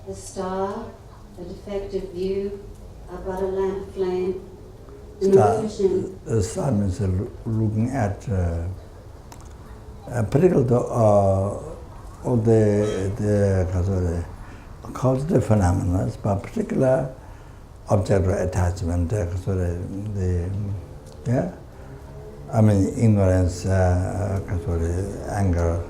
the star, a defective view, but a lamp flame, an illusion. The star means looking at particularly all the causative phenomena, but particular object attachment, ignorance, anger,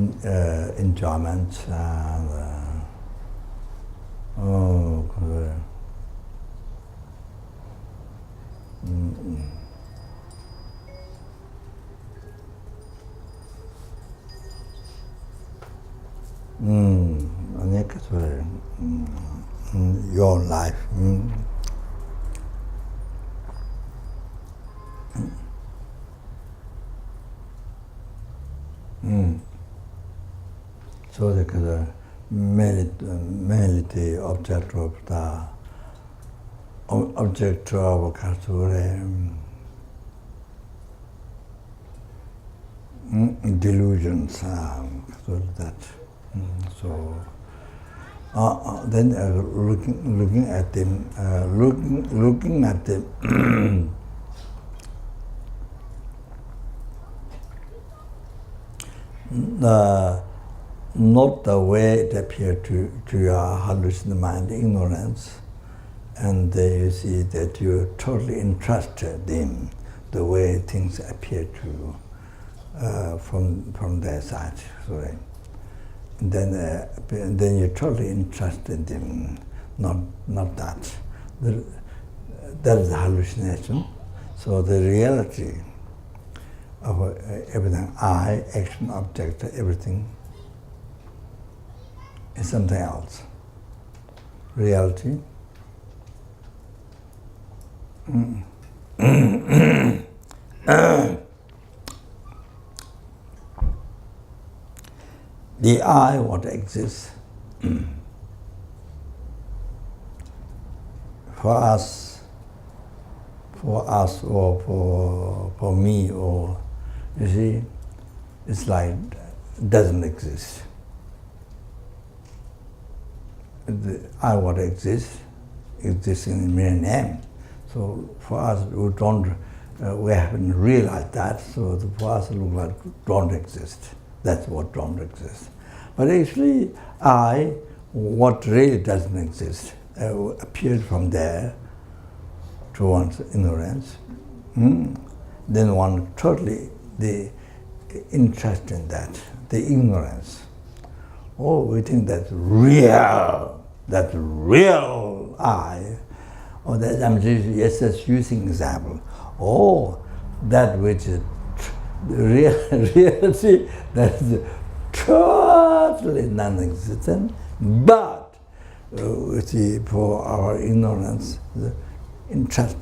the enjoyment and your life. So the mainly the object of delusions, so that. So then looking at them, looking at them. Not the way it appears to your hallucinated mind, ignorance, and you see that you're totally interested in the way things appear to you from their side. Sorry. And then you're totally interested in not that. That is the hallucination. So the reality of everything, I, action, object, everything, is something else. Reality. The I, what exists, for us or for me, or you see, it's like doesn't exist. The I, what exists in mere name. So for us, we haven't realized that. So for us, it looks like don't exist. That's what don't exist. But actually, I, what really doesn't exist, appeared from there to one's ignorance. Then one totally the interest in that, the ignorance. Oh, we think that's real I. Or that I'm just using example. Oh, that which is reality, that is totally non-existent, but we see for our ignorance, the interest,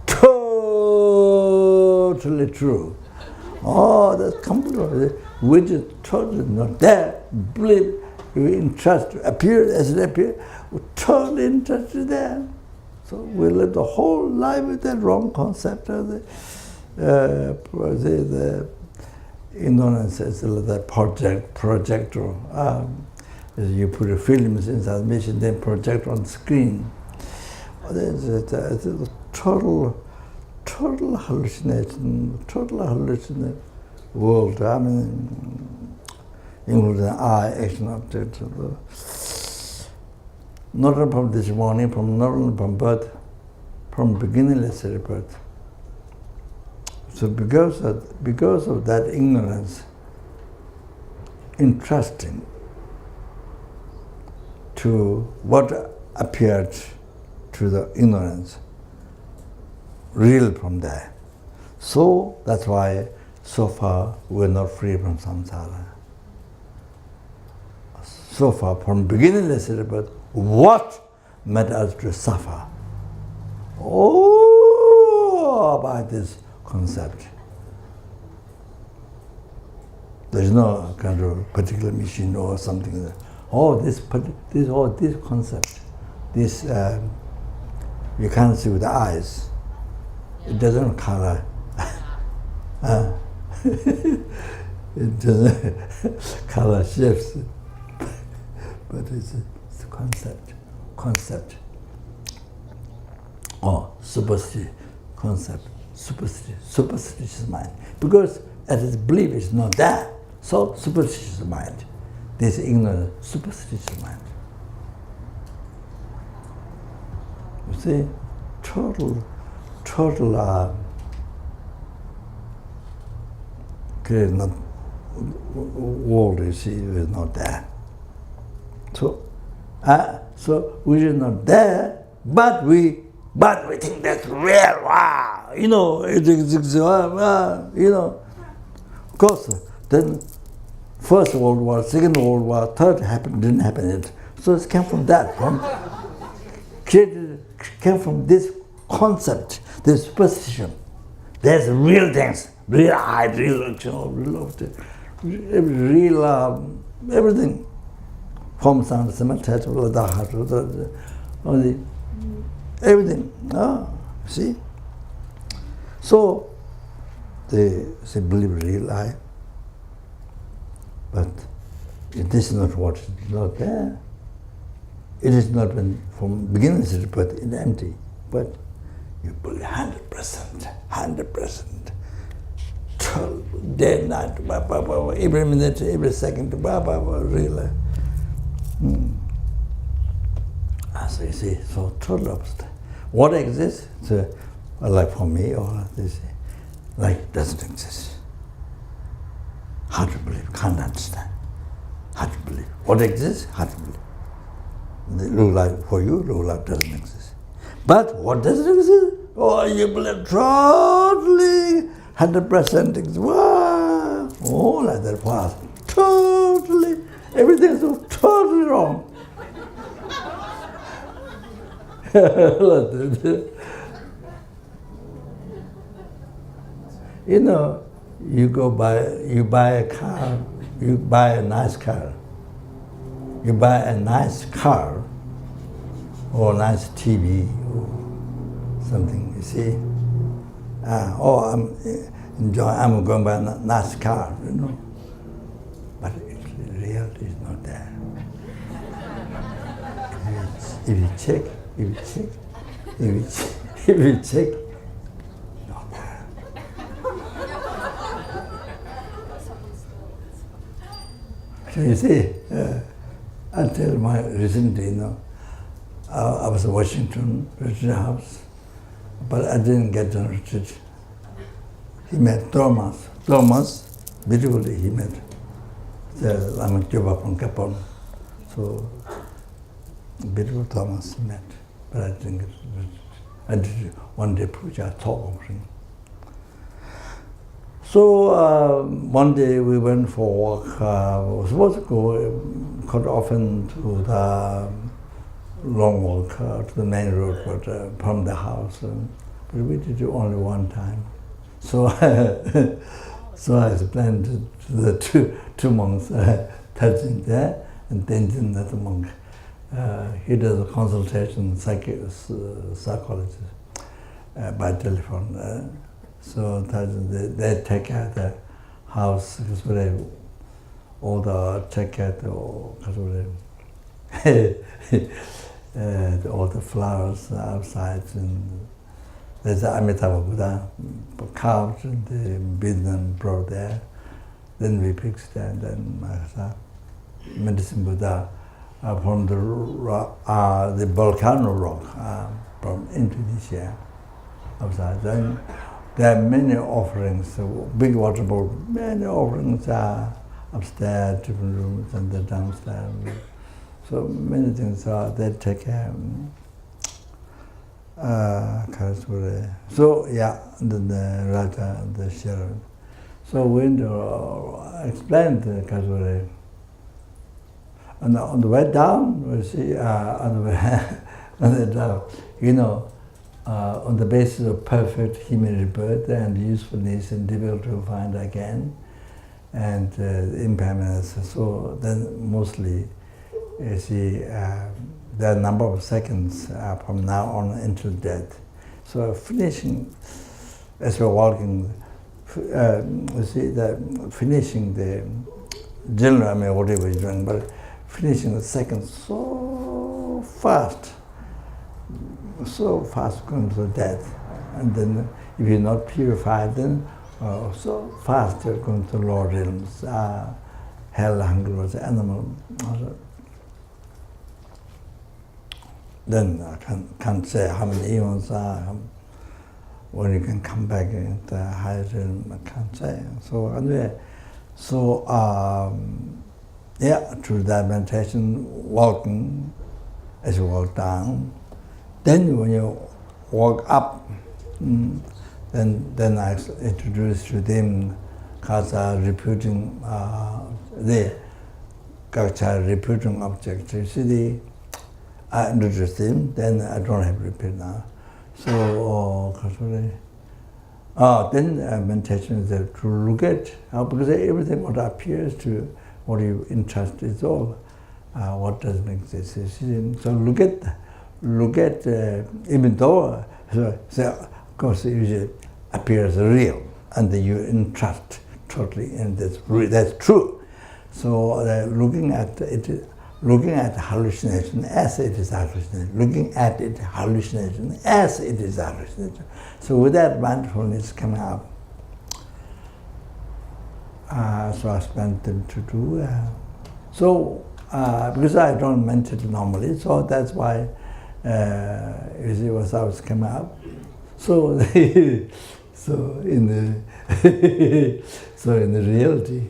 totally true. Oh, that's completely, which is totally not there. Believe, interest appeared as it appeared, we're totally interested there. So we live the whole life with that wrong concept of the ignorance as the projector. You put a films inside machine, then project on screen. It's a total hallucination, world. I mean, including I, action, object. Not only from this morning, not only from birth, from beginningless rebirth. So because of that ignorance, entrusting to what appeared to the ignorance, real from there. So that's why so far we're not free from samsara. So far from beginningless rebirth, what made us to suffer? Oh, all about this concept. There's no kind of particular machine or something. This concept, this you can't see with the eyes. It doesn't color. It doesn't color shifts, but it's a concept. Or superstitious mind. Because as its belief is not there, so superstitious mind. This ignorant, superstitious mind. You see, total not world, you see, is not there. So we are not there, but we think that's real. Wow, it exists. Of course, then First World War, Second World War, Third didn't happen yet. So it came from that, came from this concept, this superstition. There's real things, real eye, real everything. Form, sound, smell, touch, everything. See? So they believe real eye. But this is not what is not there. It is not when from beginning but it's empty. But you believe 100%. Day and night, every minute, every second, real. So you see, so total opposite. What exists, like for me, or this, like doesn't exist. Hard to believe, can't understand. Hard to believe. What exists, hard to believe. They look like for you, look like doesn't exist. But what doesn't exist? Oh, you believe totally, 100% exists. Wow! Oh, like that was totally, everything is so totally wrong. You buy a car, you buy a nice car. You buy a nice car or a nice TV or something, you see. I'm going to buy a nice car, But reality is not there. If you check, not there. So you see, until my recently, I was in Washington retreat house, but I didn't get to retreat. He met Thomas, beautifully he met the Lama from Kapon. So beautiful Thomas he met, but I didn't get to retreat. I did one day puja talk of him. So one day we went for a walk. We were supposed to go quite often to the long walk to the main road, but from the house. But we did it only one time. So so I explained to the two monks touching there and Tenzin, that monk. He does a consultation, psychologist by telephone. So they take care of the house, all the take care of all the flowers outside. And there's the Amitabha Buddha carved and the Buddha brought there. Then we fixed that, and then medicine Buddha from the rock, the volcano rock from Indonesia outside. Then there are many offerings, big water bowl, many offerings are upstairs, different rooms, and the downstairs. So many things they take care. So yeah, the sheriff. So we explained the Kasure. And on the way down, we see on the way down, on the basis of perfect human rebirth and usefulness and difficult to find again, and impermanence. So then mostly, you see, there are a number of seconds from now on until death. So finishing, as we're walking, you see, finishing the general, I mean, whatever you're doing, but finishing the seconds so fast going to death. And then if you're not purified, then so fast you're going to lower realms, hell, hunger, animal. Then I can't say how many eons are, when you can come back into higher realm, I can't say. So anyway, yeah, through that meditation, walking, as you walk down, then when you walk up, then I introduce to them gagja reputing the gagja reputing object. You see, I introduce them, then I don't have to repeat now. So, then meditation is to look at, because everything what appears to what you entrust is all what doesn't exist. So look at even though, so of course it usually appears real, and then you entrust totally, and that's true. So looking at it. Looking at hallucination as it is hallucination, looking at it hallucination as it is hallucination. So with that mindfulness coming up, so I spent them to do. Because I don't meditate normally, so that's why you see what I was coming up. So so in the reality,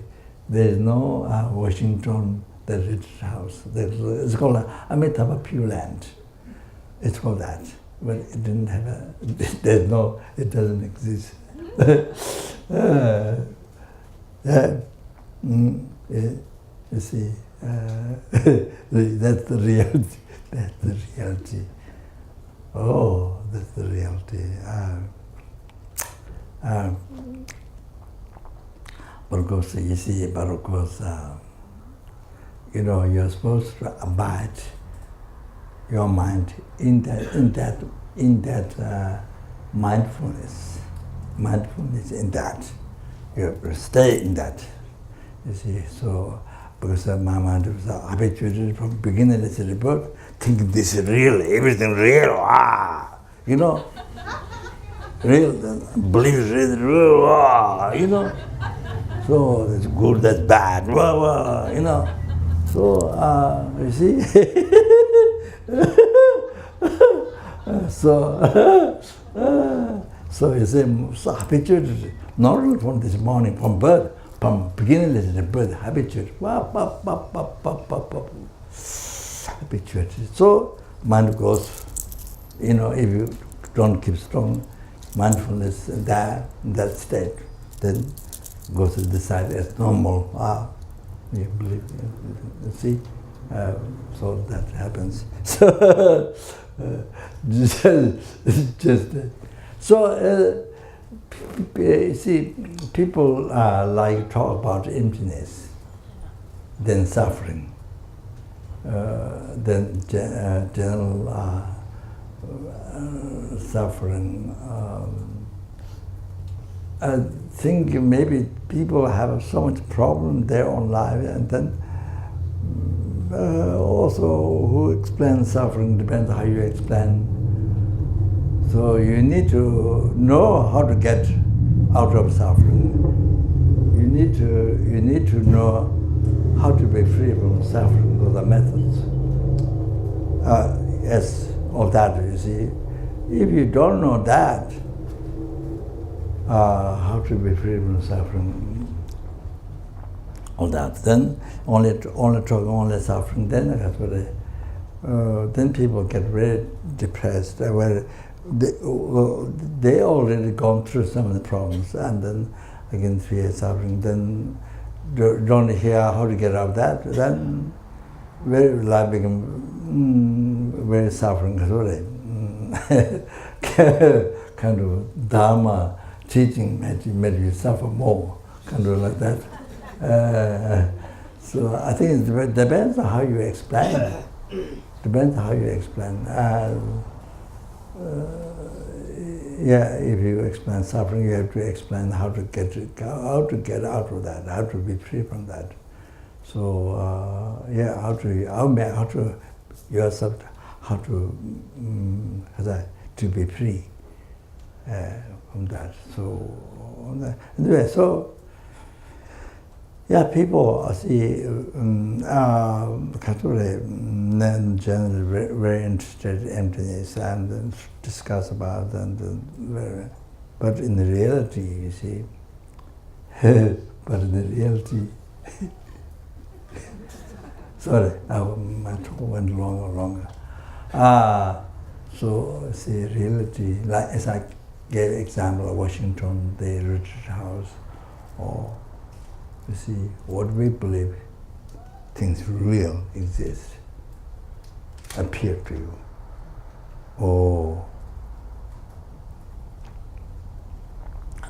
there is no Washington. The rich house. It's called Amitabha Pure Land. It's called that. But it didn't have it doesn't exist. You see, that's the reality. That's the reality. Oh, that's the reality. But of course, you see, but of course, you're supposed to abide your mind in that mindfulness. Mindfulness in that. You have to stay in that. You see, so because my mind was habituated from beginningless rebirth, thinking this is real, everything real, real, believe it's real, So that's good, that's bad, So, you see, so you see, so habituated, not only from this morning, from birth, from beginningless birth, habituated, habituated. So, mind goes, if you don't keep strong mindfulness in that state, then goes to the side as normal. You believe, you see, so that happens. So, you see, people like talk about emptiness, then suffering, then general suffering. I think maybe people have so much problem in their own life, and then also who explains suffering depends how you explain. So you need to know how to get out of suffering. You need to know how to be free from suffering. Those are methods. Yes, of that, you see. If you don't know that, how to be free from suffering, all that, then only suffering, then that's what then people get very depressed, where they already gone through some of the problems, and then again fear suffering, then don't hear how to get out of that, then very life become very suffering, sorry. kind of Dharma teaching made you suffer more, kind of like that. So I think it depends on how you explain. Depends on how you explain. Yeah, if you explain suffering, you have to explain how to get out of that, how to be free from that. So yeah, how to yourself, how to be free from that. So anyway, so yeah, people see generally very interested in emptiness and discuss about but in the reality, you see, but in the reality. Sorry, my talk went longer. So see, reality, like as I gave example of Washington, the retreat house, or you see, what we believe, things real exist, appear to you. Oh,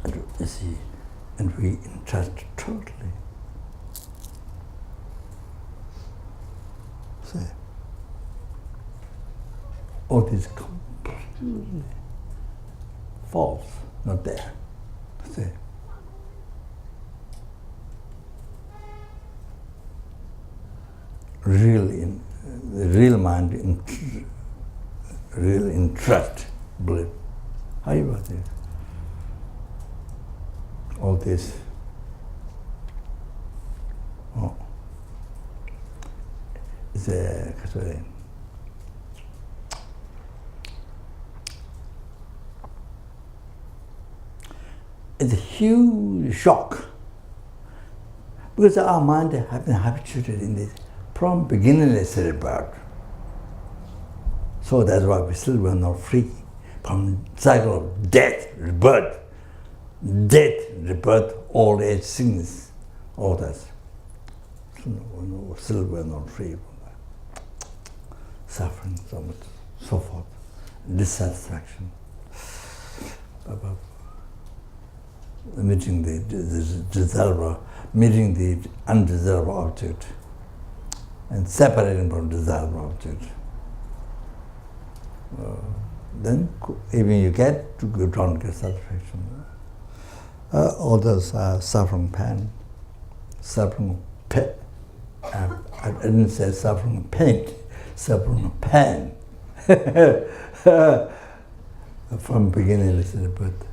and you see, and we entrust totally. See, all this completely false, not there. See. The real mind, real interest, believe. How you about it? All this. Oh. It's a huge shock because our mind has been habituated in this from beginningless rebirth. So that's why we still were not free from cycle of death, rebirth, old age, sickness, all that. Still were not free from that. Suffering, so much, so forth, dissatisfaction. Meeting the desirable, meeting the undesirable object, and separating from desirable object. Then even you get to go down to satisfaction. Others are suffering pain, suffering pain. I didn't say suffering pain, suffering pain. From beginning to the birth.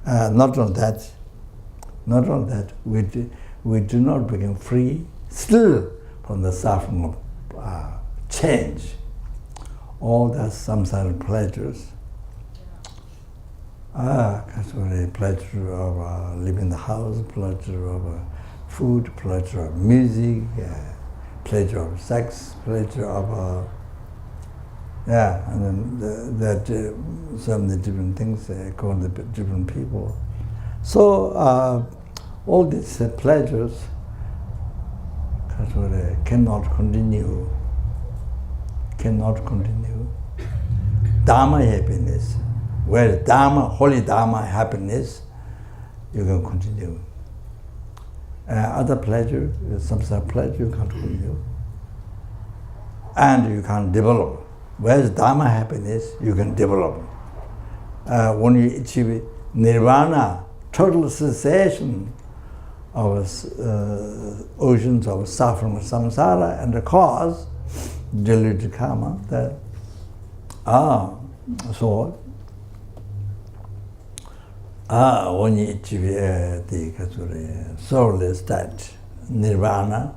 Not only that, we do not become free still from the suffering of change. All the samsara pleasures, pleasure of living in the house, pleasure of food, pleasure of music, pleasure of sex, pleasure of and then that so many different things according to different people. So all these pleasures cannot continue. Dhamma happiness, where Dhamma, holy Dhamma happiness, you can continue. Other pleasure, samsara pleasure, you can't continue. And you can't develop. Whereas Dhamma happiness, you can develop. When you achieve nirvana, total cessation of oceans of suffering, samsara, and the cause, deluded karma, that when you achieve the soulless state, nirvana,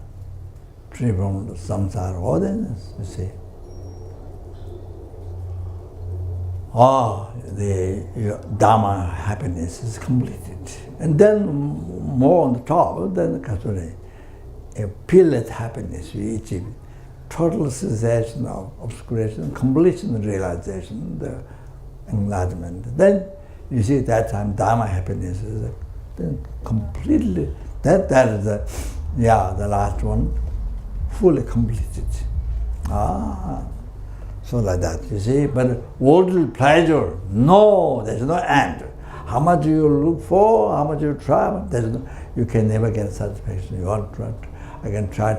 free from samsara ordinance, you see. The Dhamma happiness is completed. And then more on the top, then a peerless happiness we achieve. Total cessation of obscuration, completion of realization, the enlightenment. Then you see at that time Dhamma happiness is then completely, that is the last one, fully completed. So like that, you see. But worldly pleasure, no, there's no end. How much you look for, how much you try, there's no, you can never get satisfaction. You want to, I can try.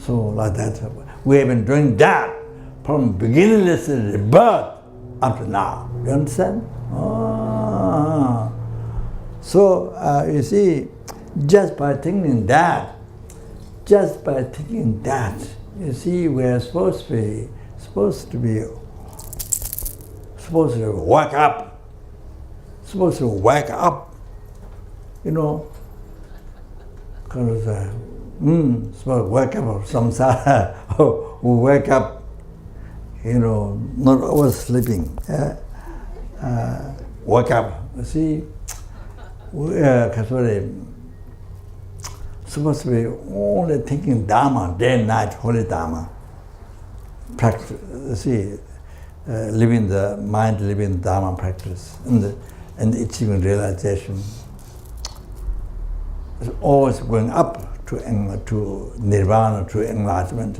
So like that, we have been doing that from beginningless rebirth up to now. You understand? So you see, just by thinking that, you see, we're supposed to wake up, you know, because supposed to wake up of samsara, who wake up, you know, not oversleeping, wake up, you see, supposed to be only thinking Dhamma, day and night, holy Dhamma. Practice, see, living the mind, living Dhamma practice, and achieving realization. It's always going up to nirvana, to enlightenment.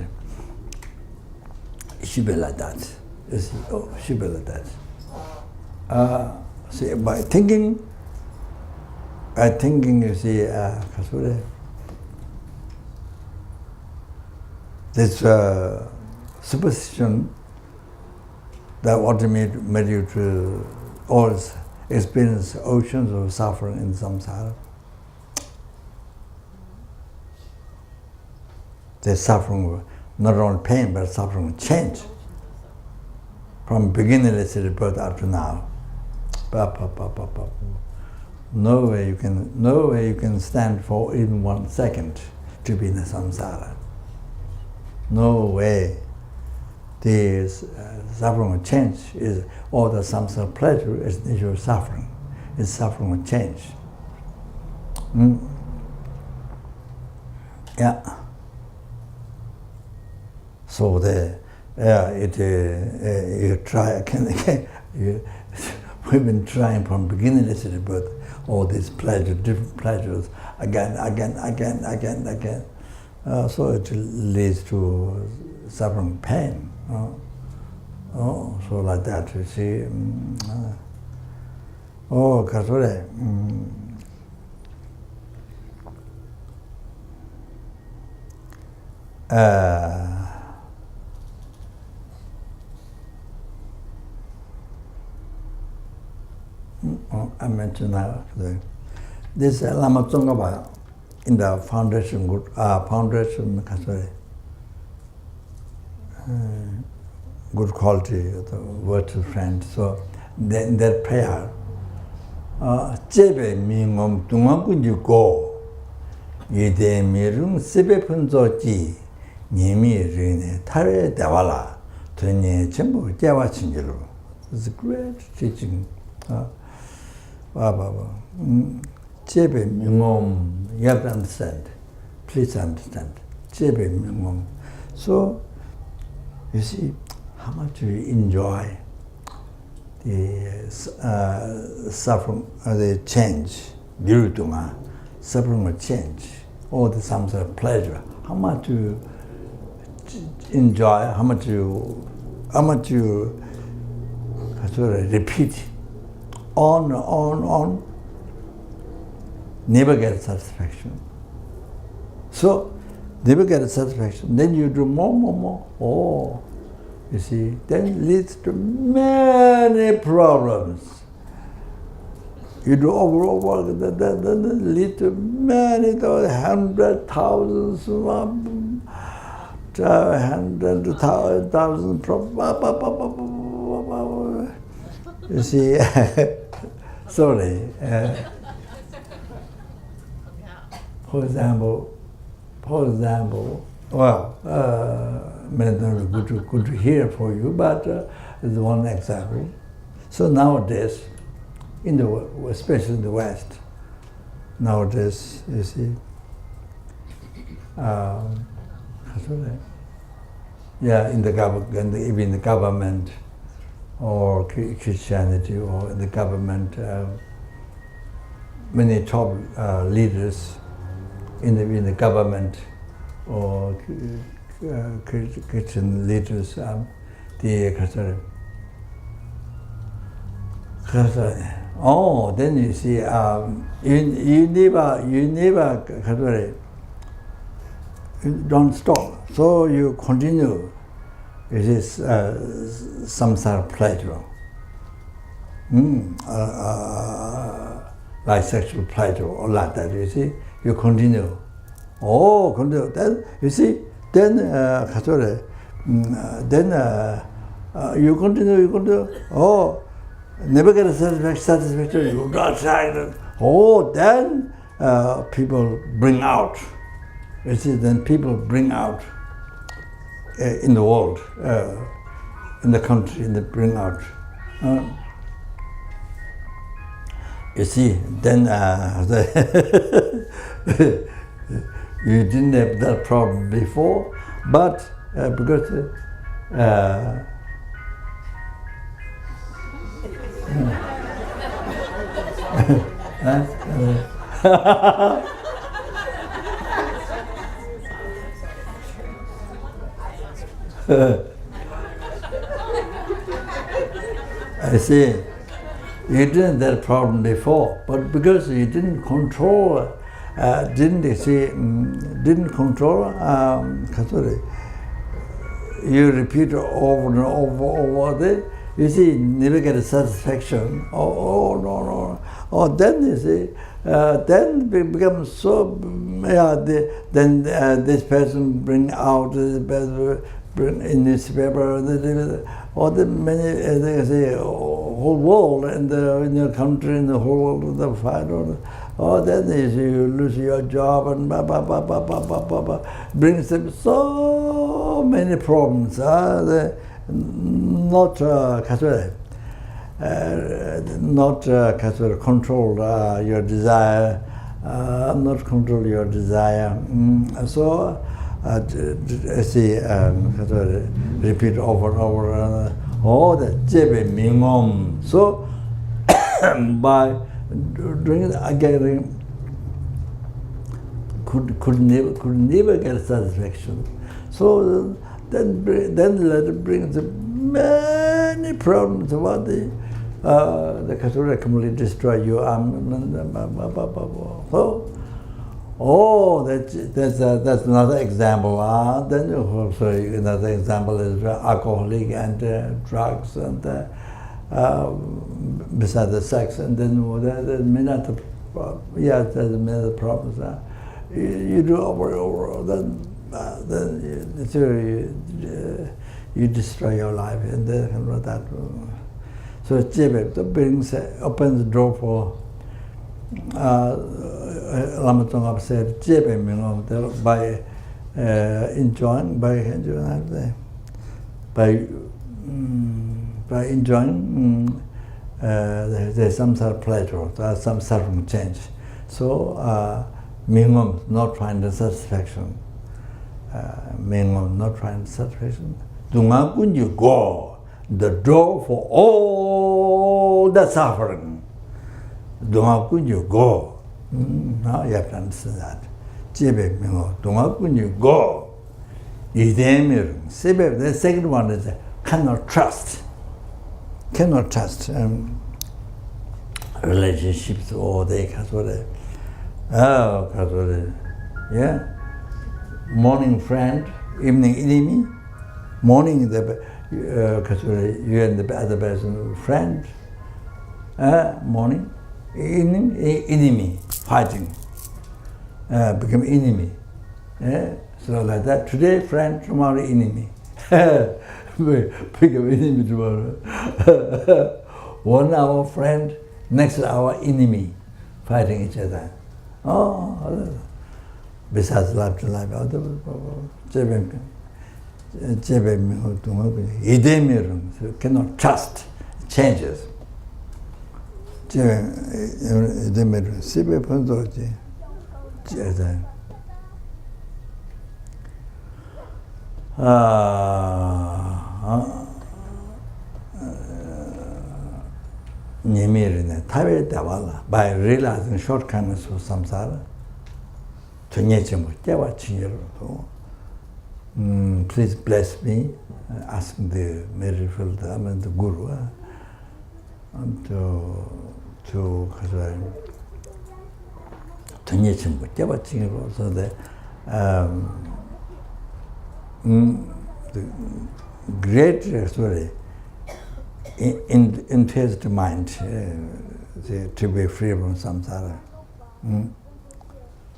It should be like that. You see, it should be like that. See, by thinking, you see, this superstition that what made you to always experience oceans of suffering in samsara. The suffering, not only pain, but suffering change. From beginningless rebirth up to now. No way you can stand for even 1 second to be in the samsara. No way. The suffering of change is all the samsara pleasure is nature suffering. It's suffering of change. Yeah. So you try again. We've been trying from beginningless rebirth, all these pleasures, different pleasures, again. So it leads to suffering pain. So like that, you see. Kasure. I mentioned now this Lama Tsongkhapa in the foundation good quality of the virtual friend. So in that prayer, Jebe mingom tungam go yede mirung sebe punzoji nyemi rine tare dewala tunye chenpo jewa chinjiru. It's a great teaching. Jebe mingom, you have to understand. Please understand. Jebe mingom. So you see how much we enjoy the suffering, the change, virutuma, suffering of change, all the samsara pleasure. How much you enjoy, how much you repeat, on, never get satisfaction. So, never get satisfaction. Then you do more. You see, then leads to many problems. You do over, then lead to many, 100,000, problems. You see, sorry. For example, well, good to hear for you, but it's one example. So nowadays, especially in the West, nowadays, you see, in the government, even in the government, or Christianity, or in the government, many top leaders in the government, or kitchen leaders, the oh, then you see, you never don't stop. So you continue. It is samsara pleasure. Like sexual pleasure or like that, you see. You continue. Oh, continue. Then, you see, then, you continue. Oh, never get a satisfaction. You don't try. Oh, then people bring out. You see, then people bring out in the world, in the country, bring out. You see, then you didn't have that problem before, but because I see, you didn't have that problem before, but because you didn't control, you repeat over and over there, you see, never get a satisfaction. Oh, no. Oh, then you see, then it becomes so, then this person bring out, bring in newspaper, or the many, they say, whole world, in your country, in the whole world, the fight, then you lose your job, and brings them so many problems. Not control your desire, not control your desire. So see, repeat over and over. Oh, the jebe mingom. So by doing it again, could never get satisfaction. So then let it bring many problems about the Kasura completely destroy you. Oh, that's another example. Then also another example is alcoholic and drugs and besides the sex, and then there's many other problems. You do over and over, then you destroy your life, and then that. So Jebe opens the door for Lama Tsongkhapa said, Jebe by enjoying there's some sort of pleasure, some sort of change. So minimum, not trying the satisfaction. Minimum, not trying the satisfaction. Dunga you go, the door for all the suffering. Dunga you go. Now you have to understand that. Jebe mingo, dunga you go. The second one is cannot trust. Cannot trust relationships or yeah. Morning friend, evening enemy. Morning you and the other person friend. Morning, evening enemy, fighting. Become enemy. So like that. Today friend, tomorrow enemy. Become enemy tomorrow. 1 hour friend, next hour enemy, fighting each other. Oh, besides life to life, so cannot trust changes. By realizing shortcomings of samsara, please bless me, asking the merciful Dhamma and the Guru and to so the great story infused mind to be free from samsara.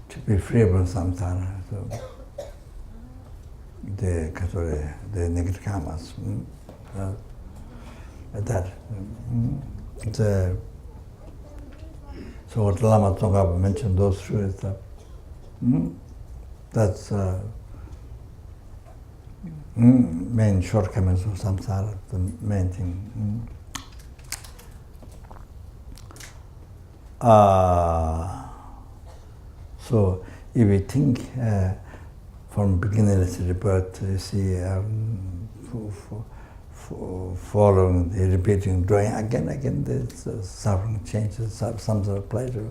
To be free from samsara. So the negative karmas. That. So what Lama Tsongkhapa mentioned, those truths, that's main shortcomings of samsara, the main thing. So if we think from beginningless rebirth, you see, following the repeating, drawing again, the suffering changes, some sort of pleasure.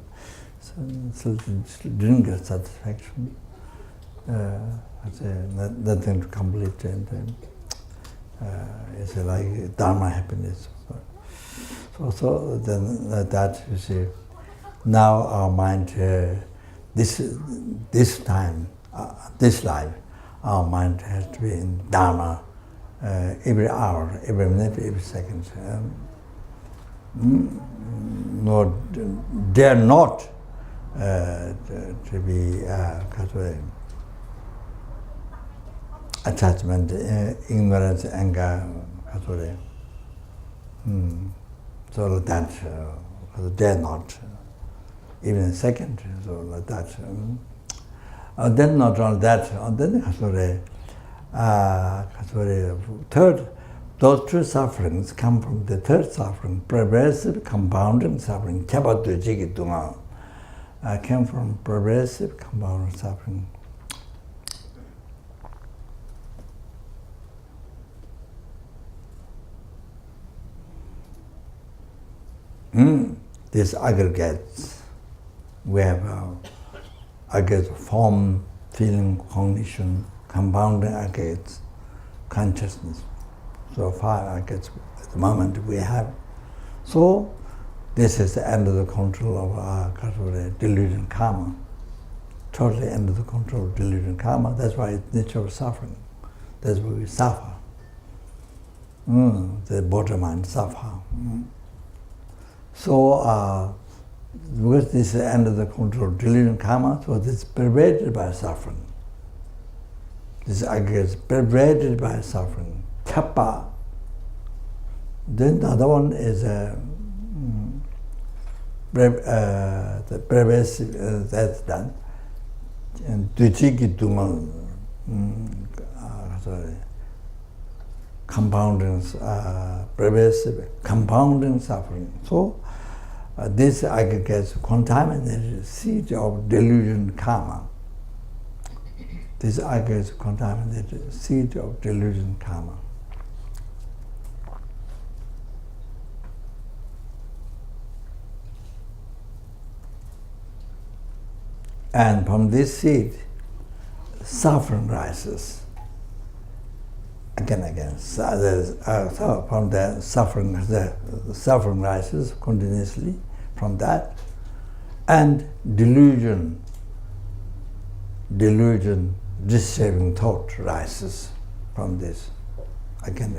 So didn't get satisfaction. Nothing to complete, and it's like dharma happiness. So then that you see, now our mind, this time, this life, our mind has to be in dharma every hour, every minute, every second. No, dare not to be attachment, ignorance, anger, so that dare not, even a second, so like that. Then not only that, then third, those two sufferings come from the third suffering, progressive compounding suffering. Came from progressive compounding suffering. These aggregates, we have aggregates of form, feeling, cognition, compounding aggregates, consciousness. So 5 aggregates at the moment we have. So this is the end of the control of our delusion karma. Totally end of the control of delusion karma. That's why it's nature of suffering. That's why we suffer. The bottom mind suffer. So because this is the end of the control of delusion karma, so this is pervaded by suffering. This aggregate is pervaded by suffering. Kappa. Then the other one is the pervasive, that's done. And compounding, pervasive, compounding suffering. So this aggregates contaminated seed of delusion karma. This aggregates contaminated seed of delusion karma. And from this seed, suffering rises. Again. So from the suffering rises continuously from that, and delusion, disturbing thought rises from this again.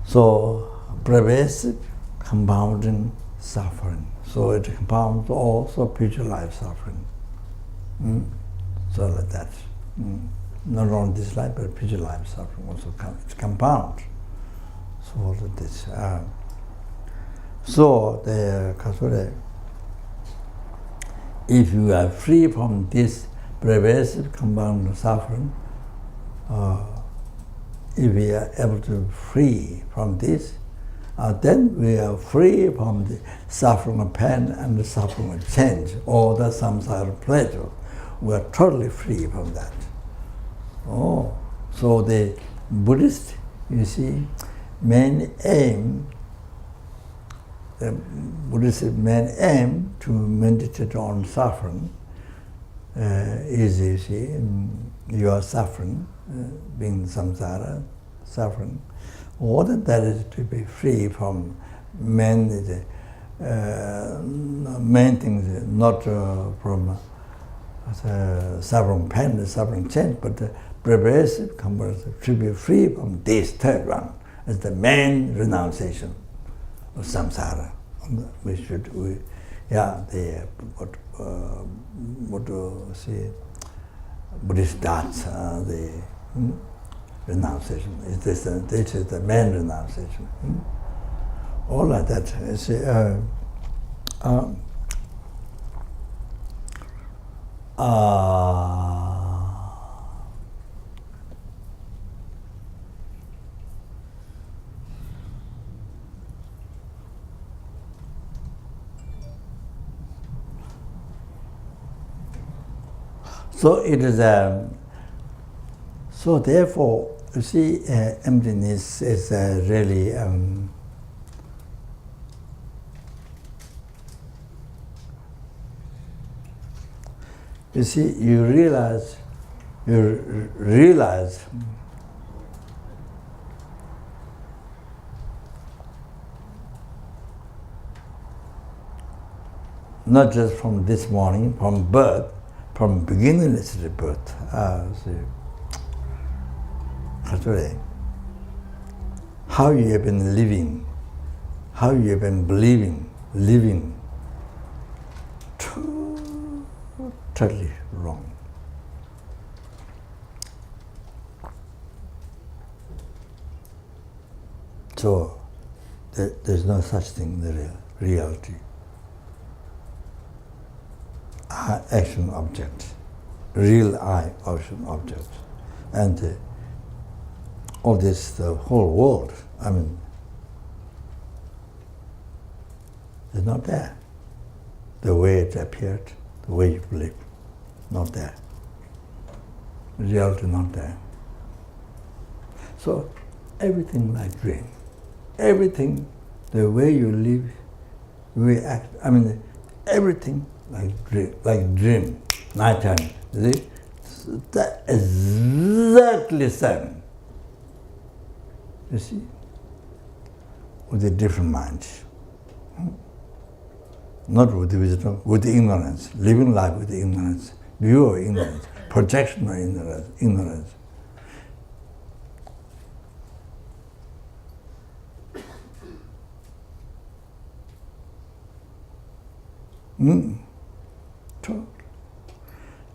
So pervasive, compounding suffering. So it compounds also future life suffering. So like that. Not only this life, but future life suffering also it's compound. So all of this. So the if you are free from this pervasive compound suffering, if we are able to be free from this, then we are free from the suffering of pain and the suffering of change, or the samsara pleasure. We are totally free from that. So the Buddhist, you see, main aim the Buddhist men aim to meditate on suffering. Is you see, you are suffering, being samsara, suffering. All that is to be free from main things, not from suffering pain, suffering change, but the progressive conversion to be free from this third one as the main renunciation of samsara. What to say, Buddhist dance, the renunciation. This is the main renunciation. All like that. So it is so therefore, you see, emptiness is really you see, you realize not just from this morning, from birth, from beginningless rebirth. How you have been living, how you have been believing, living, totally wrong. So there's no such thing, the reality. Action object, real I action object, and all this, the whole world, I mean, is not there. The way it appeared, the way you believe, not there. Reality not there. So everything like dream, everything, the way you live, the way you act, I mean, everything like dream, night time. You see? That exactly same. You see? With a different mind. Not with the wisdom, with the ignorance. Living life with the ignorance. View of ignorance. Projection of ignorance.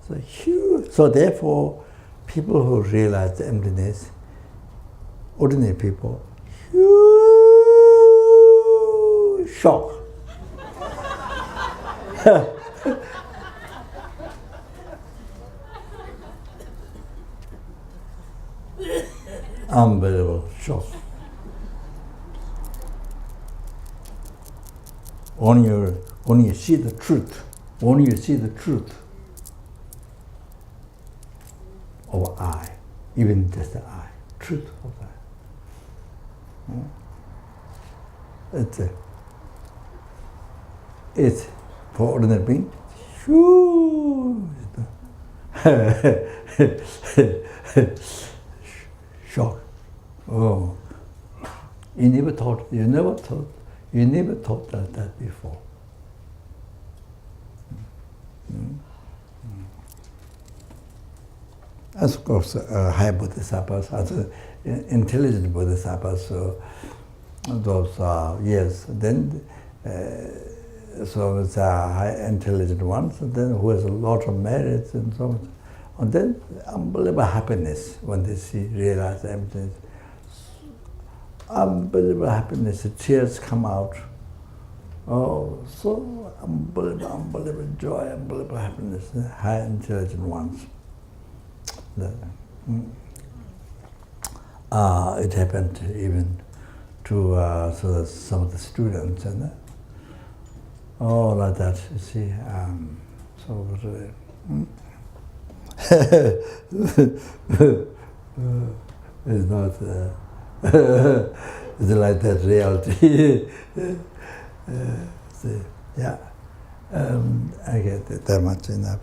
So huge. So therefore, people who realize the emptiness, ordinary people, huge shock. Unbelievable shock. When you see the truth, when you see the truth of I, even just the I, truth of I. It's for ordinary being, huge shock. Oh, you never thought that before. As of course, high bodhisattvas, as intelligent bodhisattvas, so those yes, then so it's high intelligent ones, and then who has a lot of merits and so on, and then unbelievable happiness when they realize emptiness. Unbelievable happiness, the tears come out. Oh, so unbelievable joy, unbelievable happiness, high intelligent ones. It happened even to some of the students, and like that. You see, it's not. It's like that reality. Yeah, I get that much enough.